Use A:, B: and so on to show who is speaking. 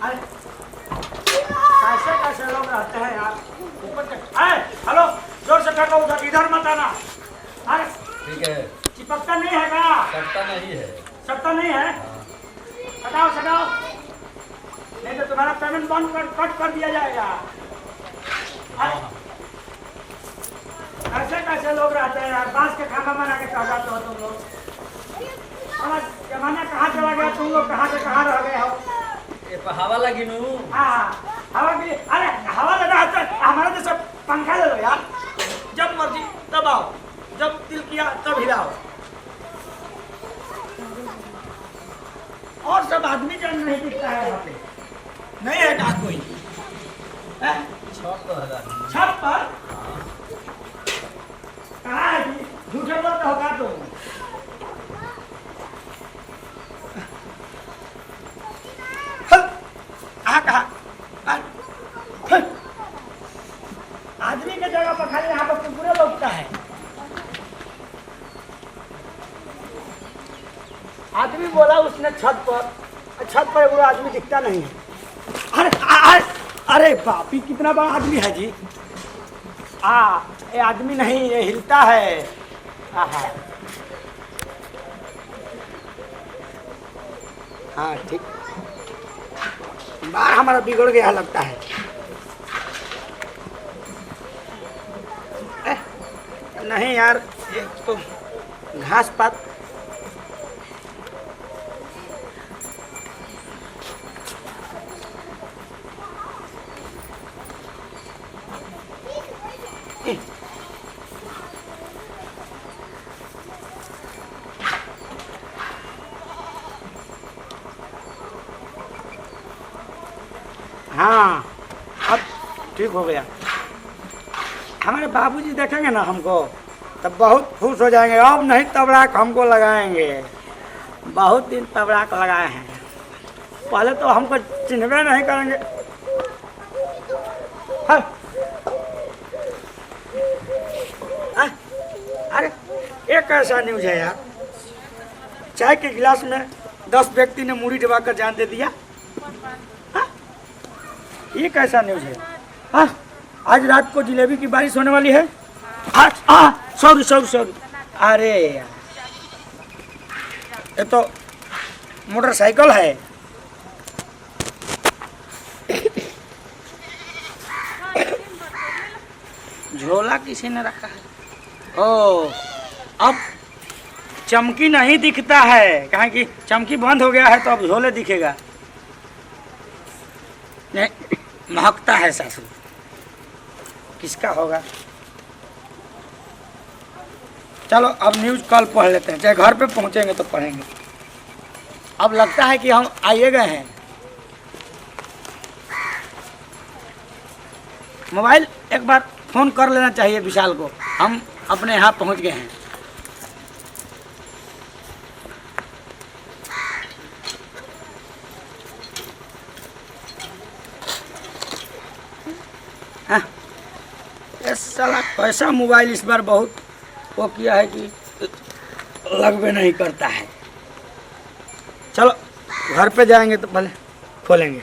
A: अरे कैसे कैसे लोग रहते हैं यार। ऊपर के हेलो, जोर से फेंको उधर, इधर मत आना। अरे
B: ठीक है।
A: चिपकता नहीं है क्या?
B: सट्टा नहीं है।
A: सट्टा नहीं है? हटाओ हटाओ, नहीं तो तुम्हारा पेमेंट बंद कट कर दिया जाएगा। ऐसे कैसे लोग रहते हैं यार, बांस के खाना बना के खा जाते हो तुम लोग। जमाना कहाँ चला गया, तुम लोग कहाँ से कहाँ रह गए हो।
B: ये हवा लगी नू।
A: हाँ हवा के लिए, अरे हवा लगा है हमारा तो सब पंखा ले लो यार, जब मर्जी तब आओ, जब दिल किया तब हिलाओ। और सब आदमी जन नहीं दिखता है यहाँ पे, नहीं है क्या कोई?
B: छत पर है।
A: छत पर कहाँ है जी? झूठे बोलते हो क्या तुम? आदमी के जगह पर खाली यहाँ पर कुकुरे लोगता है। आदमी बोला उसने छत पर वो आदमी दिखता नहीं है। अरे अरे अरे बाप, कितना बड़ा आदमी है जी। ये आदमी नहीं, ये हिलता है। हाँ ठीक, बार हमारा बिगड़ गया लगता है। नहीं यार, ये तो घास पात। हाँ अब ठीक हो गया। हमारे बाबूजी देखेंगे ना हमको तब बहुत खुश हो जाएंगे। अब नहीं तबड़ाक हमको लगाएंगे, बहुत दिन तबड़ाक लगाए हैं। पहले तो हमको चिन्हवे नहीं करेंगे। अरे ये कैसा न्यूज़ है यार, चाय के गिलास में 10 व्यक्ति ने मूढ़ी डुबाकर जान दे दिया। ये कैसा न्यूज़ है? आज रात को जिलेबी की बारिश होने वाली है। सॉरी। अरे यार, ये तो मोटरसाइकिल है। झोला किसी ने रखा है। ओ, अब चमकी नहीं दिखता है, कहाँ कि चमकी बंद हो गया है तो अब झोले दिखेगा। नहीं, महकता है सासू। किसका होगा? चलो अब न्यूज़ कल पढ़ लेते हैं, चाहे घर पे पहुंचेंगे तो पढ़ेंगे। अब लगता है कि हम आइए गए हैं। मोबाइल एक बार फ़ोन कर लेना चाहिए विशाल को, हम अपने यहाँ पहुंच गए हैं। साला कैसा मोबाइल इस बार बहुत वो किया है कि लगबे नहीं करता है। चलो घर पे जाएंगे तो पहले खोलेंगे।